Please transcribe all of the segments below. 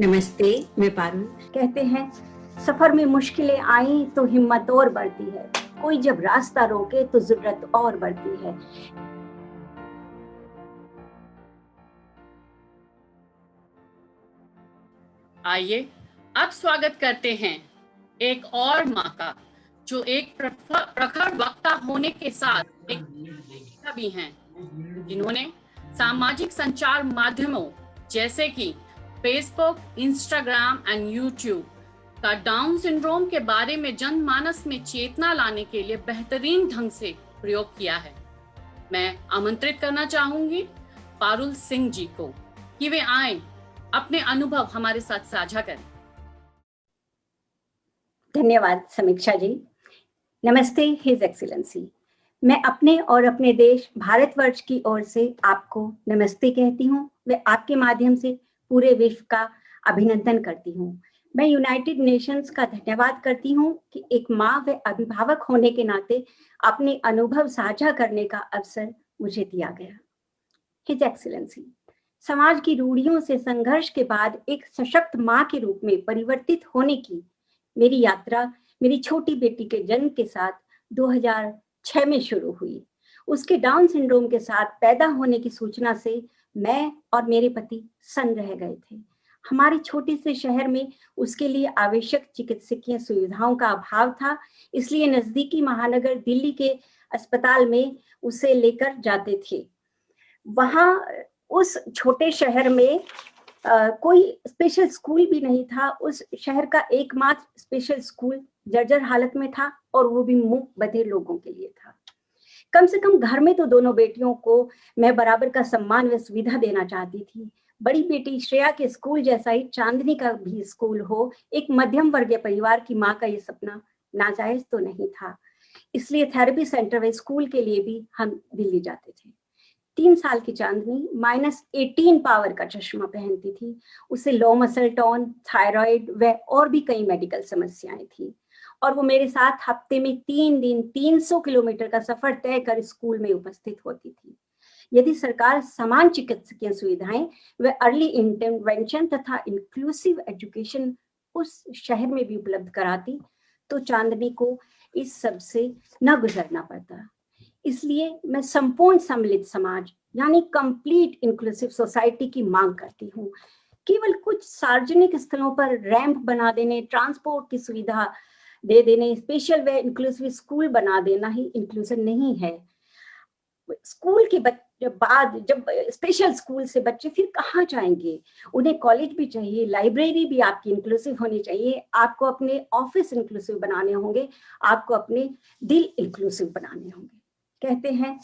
नमस्ते, मैं पारुल। कहते हैं सफर में मुश्किलें आई तो हिम्मत और बढ़ती है, कोई जब रास्ता रोके तो जरूरत और बढ़ती है। आइए अब स्वागत करते हैं एक और माँ का, जो एक प्रखर वक्ता होने के साथ एक भी हैं, जिन्होंने सामाजिक संचार माध्यमों जैसे कि फेसबुक, इंस्टाग्राम एंड यूट्यूब का डाउन सिंड्रोम के बारे में जनमानस में चेतना लाने के लिए बेहतरीन ढंग से प्रयोग किया है। मैं आमंत्रित करना चाहूंगी पारुल सिंह जी को कि वे आए, अपने अनुभव हमारे साथ साझा करें। धन्यवाद समीक्षा जी। नमस्ते हिज एक्सीलेंसी। मैं अपने और अपने देश भारतवर्ष की ओर से आपको नमस्ते कहती हूँ। वे आपके माध्यम से पूरे विश्व का अभिनंदन करती हूँ। मैं यूनाइटेड नेशंस का धन्यवाद करती हूँ कि एक माँ व अभिभावक होने के नाते अपने अनुभव साझा करने का अवसर मुझे दिया गया। हिज एक्सीलेंसी, समाज की रूढ़ियों से संघर्ष के बाद एक सशक्त माँ के रूप में परिवर्तित होने की मेरी यात्रा मेरी छोटी बेटी के जन्म के साथ 2006 में शुरू हुई। उसके डाउन सिंड्रोम के साथ पैदा होने की सूचना से मैं और मेरे पति सन्न रह गए थे। हमारे छोटे से शहर में उसके लिए आवश्यक चिकित्सकीय सुविधाओं का अभाव था, इसलिए नजदीकी महानगर दिल्ली के अस्पताल में उसे लेकर जाते थे। वहां उस छोटे शहर में कोई स्पेशल स्कूल भी नहीं था। उस शहर का एकमात्र स्पेशल स्कूल जर्जर हालत में था और वो भी मूक बधिर लोगों के लिए था। कम से कम घर में तो दोनों बेटियों को मैं बराबर का सम्मान व सुविधा देना चाहती थी। बड़ी बेटी श्रेया के स्कूल जैसा ही चांदनी का भी स्कूल हो, एक मध्यम वर्गीय परिवार की माँ का ये सपना नाजायज तो नहीं था। इसलिए थेरेपी सेंटर व स्कूल के लिए भी हम दिल्ली जाते थे। 3 साल की चांदनी -18 पावर का चश्मा पहनती थी। उसे लो मसल टोन, थायराइड व और भी कई मेडिकल समस्याएं थी और वो मेरे साथ हफ्ते में 3 दिन 300 किलोमीटर का सफर तय कर स्कूल में उपस्थित होती थी। यदि सरकार समान चिकित्सकीय सुविधाएं व अर्ली इंटरवेंशन तथा इंक्लूसिव एजुकेशन उस शहर में भी उपलब्ध कराती तो चांदनी को इस सब से न गुजरना पड़ता। इसलिए मैं संपूर्ण सम्मिलित समाज यानी कंप्लीट इंक्लूसिव सोसाइटी की मांग करती हूँ। केवल कुछ सार्वजनिक स्थलों पर रैंप बना देने, ट्रांसपोर्ट की सुविधा दे देने, स्पेशल व इंक्लूसिव स्कूल बना देना ही इंक्लूजन नहीं है। स्कूल के बाद जब स्पेशल स्कूल से बच्चे फिर कहाँ जाएंगे? उन्हें कॉलेज भी चाहिए, लाइब्रेरी भी आपकी इंक्लूसिव होनी चाहिए, आपको अपने ऑफिस इंक्लूसिव बनाने होंगे, आपको अपने दिल इंक्लूसिव बनाने होंगे। कहते हैं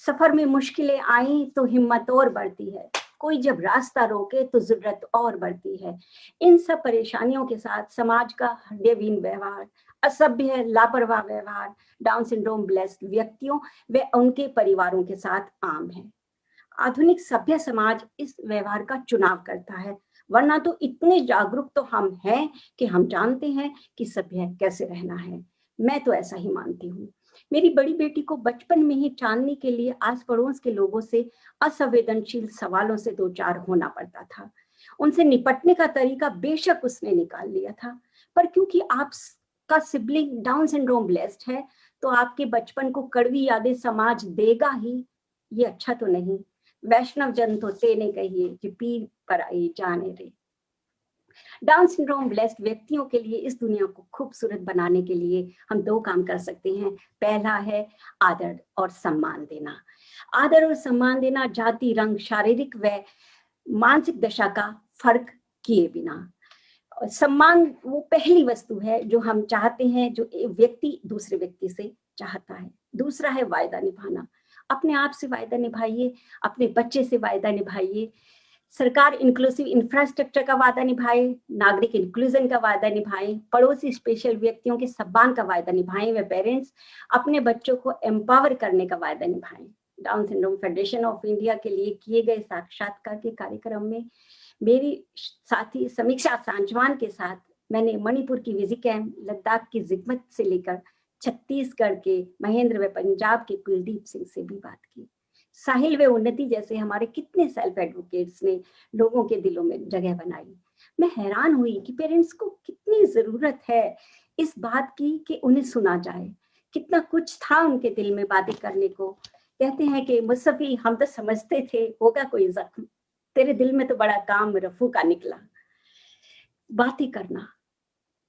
सफर में मुश्किलें आई तो हिम्मत और बढ़ती है, कोई जब रास्ता रोके तो जरूरत और बढ़ती है। इन सब परेशानियों के साथ समाज का हृदयहीन व्यवहार, असभ्य लापरवाह व्यवहार डाउन सिंड्रोम ग्रस्त व्यक्तियों व उनके परिवारों के साथ आम है। आधुनिक सभ्य समाज इस व्यवहार का चुनाव करता है, वरना तो इतने जागरूक तो हम हैं कि हम जानते हैं कि सभ्य कैसे रहना है। मैं तो ऐसा ही मानती हूँ। मेरी बड़ी बेटी को बचपन में ही चांदनी के लिए आस पड़ोस के लोगों से असंवेदनशील सवालों से दो चार होना पड़ता था। उनसे निपटने का तरीका बेशक उसने निकाल लिया था, पर क्योंकि आपका सिबलिंग डाउन सिंड्रोम ब्लेस्ड है तो आपके बचपन को कड़वी यादें समाज देगा ही, ये अच्छा तो नहीं। वैष्णव जन तो तेने कहिए कि पीर पर आई जाने रे। डाउन सिंड्रोम ब्लेस्ड व्यक्तियों के लिए इस दुनिया को खूबसूरत बनाने के लिए हम 2 काम कर सकते हैं। पहला है आदर और सम्मान देना। आदर और सम्मान देना जाति, रंग, शारीरिक व मानसिक दशा का फर्क किए बिना। सम्मान वो पहली वस्तु है जो हम चाहते हैं, जो एक व्यक्ति दूसरे व्यक्ति से चाहता है। दूसरा है वायदा निभाना। अपने आप से वायदा निभाइए, अपने बच्चे से वायदा निभाइए। सरकार इंक्लूसिव इंफ्रास्ट्रक्चर का वादा निभाए, नागरिक इंक्लूजन का वादा निभाएं, पड़ोसी स्पेशल व्यक्तियों के सम्मान का वायदा निभाएं व पेरेंट्स अपने बच्चों को एम्पावर करने का वायदा निभाएं। Down syndrome federation of India के लिए किए गए साक्षात्कार के कार्यक्रम में मेरी साथी समीक्षा सांजवान के साथ मैंने मणिपुर की विजी कैम्प, लद्दाख की जिगमत से लेकर छत्तीसगढ़ के महेंद्र व पंजाब के कुलदीप सिंह से भी बात की। साहिल व उन्नति जैसे हमारे कितने सेल्फ एडवोकेट्स ने लोगों के दिलों में जगह बनाई। मैं हैरान हुई कि पेरेंट्स को कितनी जरूरत है इस बात की कि उन्हें सुना जाए। कितना कुछ था उनके दिल में बातें करने को। कहते हैं कि मुसफ़ी हम तो समझते थे होगा कोई जख्म, तेरे दिल में तो बड़ा काम रफू का निकला। बातें करना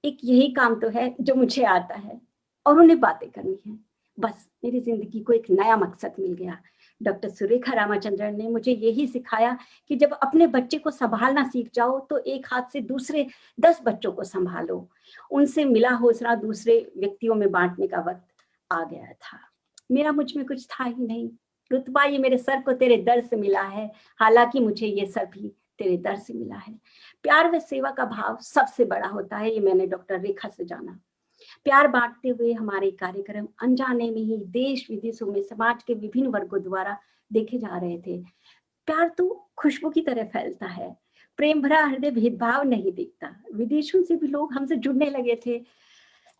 एक यही काम तो है जो मुझे आता है, और उन्हें बातें करनी है। बस मेरी जिंदगी को एक नया मकसद मिल गया। डॉक्टर सुरेखा रामाचंद्रन ने मुझे यही सिखाया कि जब अपने बच्चे को संभालना सीख जाओ तो एक हाथ से दूसरे 10 बच्चों को संभालो। उनसे मिला हौसला दूसरे व्यक्तियों में बांटने का वक्त आ गया था। मेरा मुझ में कुछ था ही नहीं। रुतबा ये मेरे सर को तेरे दर से मिला है, हालांकि मुझे ये सर भी तेरे दर से मिला है। प्यार व सेवा का भाव सबसे बड़ा होता है, ये मैंने डॉक्टर रेखा से जाना। प्यार बांटते हुए हमारे कार्यक्रम अनजाने में ही देश विदेशों में समाज के विभिन्न वर्गों द्वारा देखे जा रहे थे। प्यार तो खुशबू की तरह फैलता है, प्रेम भरा हृदय भेदभाव नहीं दिखता। विदेशों से भी लोग हमसे जुड़ने लगे थे।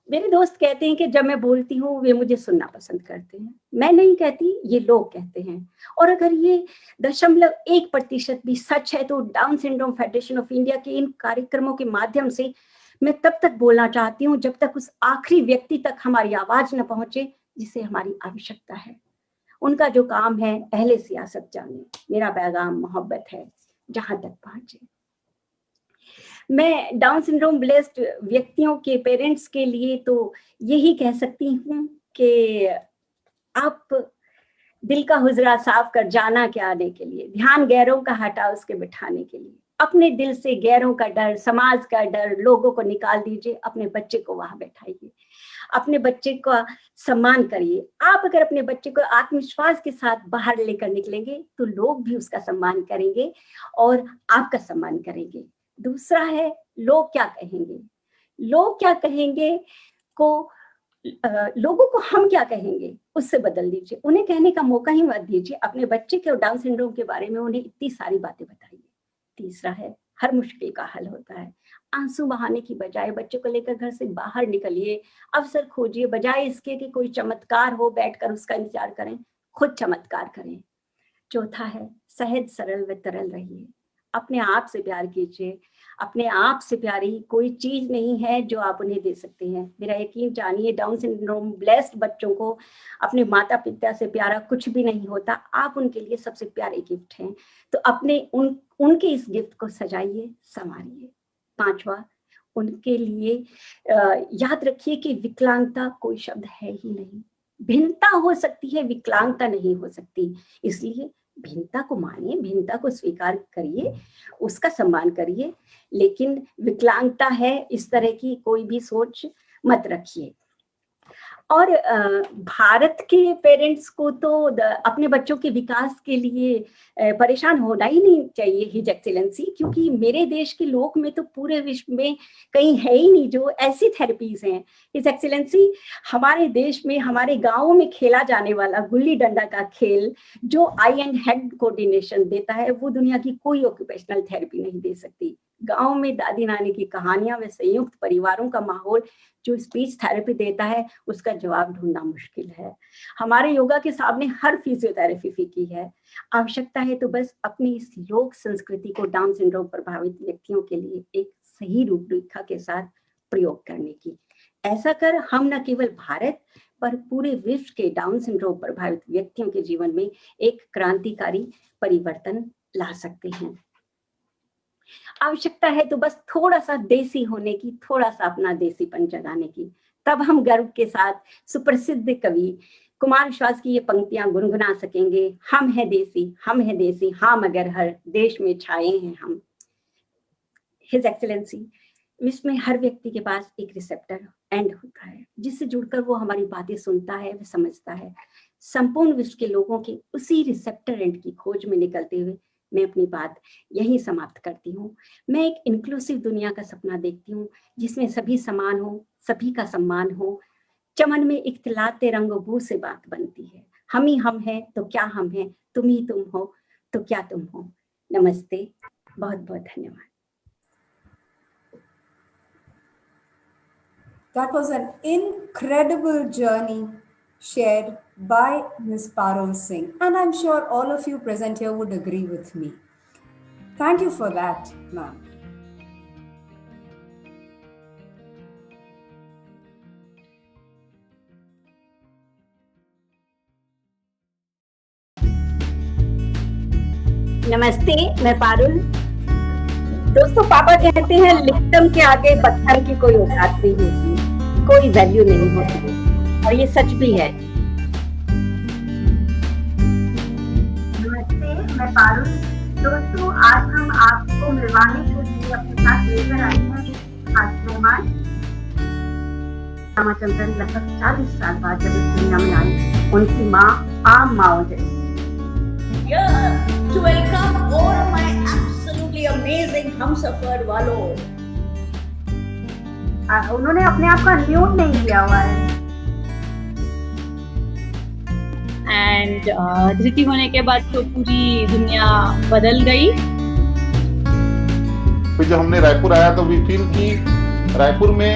मेरे दोस्त कहते हैं कि जब मैं बोलती हूँ वे मुझे सुनना पसंद करते हैं। मैं नहीं कहती, ये लोग कहते हैं। और अगर ये 0.1% भी सच है तो down syndrome federation of India के इन कार्यक्रमों के माध्यम से मैं तब तक बोलना चाहती हूँ जब तक उस आखिरी व्यक्ति तक हमारी आवाज न पहुंचे जिसे हमारी आवश्यकता है। उनका जो काम है अहले सियासत जाने, मेरा पैगाम मोहब्बत है जहां तक पहुंचे। मैं डाउन सिंड्रोम ब्लेस्ड व्यक्तियों के पेरेंट्स के लिए तो यही कह सकती हूँ कि आप दिल का हुजरा साफ कर जाना क्या आने के लिए, ध्यान गैरों का हटा उसके बिठाने के लिए। अपने दिल से गैरों का डर, समाज का डर, लोगों को निकाल दीजिए, अपने बच्चे को वहां बैठाइए, अपने बच्चे का सम्मान करिए। आप अगर अपने बच्चे को आत्मविश्वास के साथ बाहर लेकर निकलेंगे तो लोग भी उसका सम्मान करेंगे और आपका सम्मान करेंगे। दूसरा है लोग क्या कहेंगे। लोग क्या कहेंगे को लोगों को हम क्या कहेंगे उससे बदल दीजिए, उन्हें कहने का मौका ही मत दीजिए। अपने बच्चे के डाउन सिंड्रोम के बारे में उन्हें इतनी सारी बातें बताइए। तीसरा है हर मुश्किल का हल होता है। आंसू बहाने की बजाय बच्चे को लेकर घर से बाहर निकलिए, अवसर खोजिए, बजाय इसके कि कोई चमत्कार हो बैठकर उसका इंतजार करें, खुद चमत्कार करें। चौथा है सहज सरल व तरल रहिए, अपने आप से प्यार कीजिए। अपने आप से प्यारी कोई चीज नहीं है जो आप उन्हें दे सकते हैं। मेरा यकीन जानिए, डाउन सिंड्रोम ब्लेस्ड बच्चों को अपने माता पिता से प्यारा कुछ भी नहीं होता। आप उनके लिए सबसे प्यारे गिफ्ट हैं, तो अपने उनके इस गिफ्ट को सजाइए, संवारिए। पांचवा, उनके लिए याद रखिए कि विकलांगता कोई शब्द है ही नहीं। भिन्नता हो सकती है, विकलांगता नहीं हो सकती। इसलिए भिन्नता को मानिए, भिन्नता को स्वीकार करिए, उसका सम्मान करिए, लेकिन विकलांगता है इस तरह की कोई भी सोच मत रखिए। और भारत के पेरेंट्स को तो अपने बच्चों के विकास के लिए परेशान होना ही नहीं चाहिए हिज एक्सीलेंसी, क्योंकि मेरे देश के लोग में तो पूरे विश्व में कहीं है ही नहीं जो ऐसी थेरेपीज हैं। हिज एक्सीलेंसी, हमारे देश में हमारे गाँवों में खेला जाने वाला गुल्ली डंडा का खेल जो आई एंड हेड कोऑर्डिनेशन देता है, वो दुनिया की कोई ऑक्यूपेशनल थेरेपी नहीं दे सकती। गाँव में दादी नानी की कहानियां व संयुक्त परिवारों का माहौल जो स्पीच थेरेपी देता है, उसका जवाब ढूंढना मुश्किल है। हमारे योगा के सामने हर फिजियोथेरेपी फीकी है। आवश्यकता है तो बस अपनी इस लोक संस्कृति को डाउन सिंड्रोम प्रभावित व्यक्तियों के लिए एक सही रूपरेखा के साथ प्रयोग करने की। ऐसा कर हम न केवल भारत पर पूरे विश्व के डाउन सिंड्रोम प्रभावित व्यक्तियों के जीवन में एक क्रांतिकारी परिवर्तन ला सकते हैं। आवश्यकता है तो बस थोड़ा सा देसी होने की, थोड़ा सा अपना देसीपन जगाने की। तब हम गर्व के साथ सुप्रसिद्ध कवि कुमार विश्वास की ये पंक्तियां गुनगुना सकेंगे। हम है देसी, हम है देसी, हाँ मगर हर देश में छाए हैं हम। हिज एक्सीलेंसी, विश्व में हर व्यक्ति के पास एक रिसेप्टर एंड होता है जिससे जुड़कर वो हमारी बातें सुनता है, वह समझता है। संपूर्ण विश्व के लोगों के उसी रिसेप्टर एंड की खोज में निकलते हुए मैं अपनी बात यही समाप्त करती हूँ। मैं एक इंक्लूसिव दुनिया का सपना देखती हूँ जिसमें सभी समान हो, सभी का सम्मान हो। चमन में इख्तिलाते रंगो बू से बात बनती है। हम ही हम हैं तो क्या हम हैं, तुम ही तुम हो तो क्या तुम हो। नमस्ते, बहुत बहुत धन्यवाद। That was an incredible journey shared by Ms. Parul Singh, and I'm sure all of you present here would agree with me. Thank you for that, ma'am. नमस्ते, मैं पारुल। दोस्तों, पापा कहते हैं लिप्टम के आगे पत्थर की कोई औकात नहीं होती, कोई वैल्यू नहीं होती, और ये सच भी है। नमस्ते, मैं पारुल। दोस्तों, आज हम आपको मिलवाने के लिए अपने साथ लेकर आए हैं आज मेहमान रामाचंद्रन। लगभग 40 साल बाद जब इस दुनिया में आई, उनकी माँ आम माँ जैसी। To welcome all of my absolutely amazing Humsafar वालों। उन्होंने अपने आप का न्यूड नहीं किया हुआ है। एंड धृति होने के बाद तो पूरी दुनिया बदल गई। फिर जब हमने रायपुर आया तो वी फील कि रायपुर में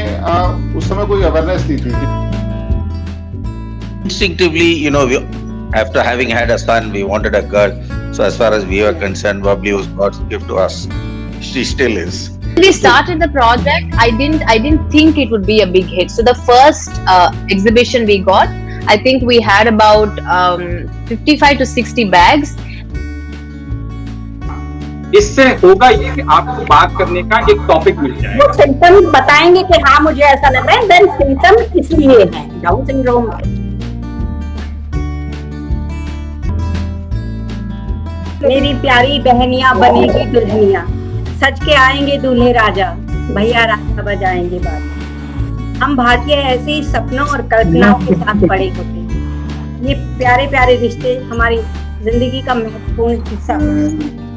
उस समय कोई अवेयरनेस नहीं थी। Instinctively, after having had a son, we wanted a girl. So as far as we were concerned, Bubbly was God's gift to us. She still is. When we started the project, I didn't think it would be a big hit. So the first exhibition we got, I think we had about 55 to 60 bags. इससे होगा ये कि आपको बात करने का एक topic मिल जाएगा। वो सिम्टम्स बताएंगे कि हाँ मुझे ऐसा लग रहा है, देन सिम्टम्स इसलिए है डाउन सिंड्रोम। मेरी प्यारी बहनियां बनेगी दुल्हनिया, सच के आएंगे दूल्हे राजा, भैया राजा बजाएंगे बाजा। हम भारतीय ऐसे ही सपनों और कल्पनाओं के साथ बड़े होते हैं। ये प्यारे प्यारे रिश्ते हमारी जिंदगी का महत्वपूर्ण हिस्सा होते हैं।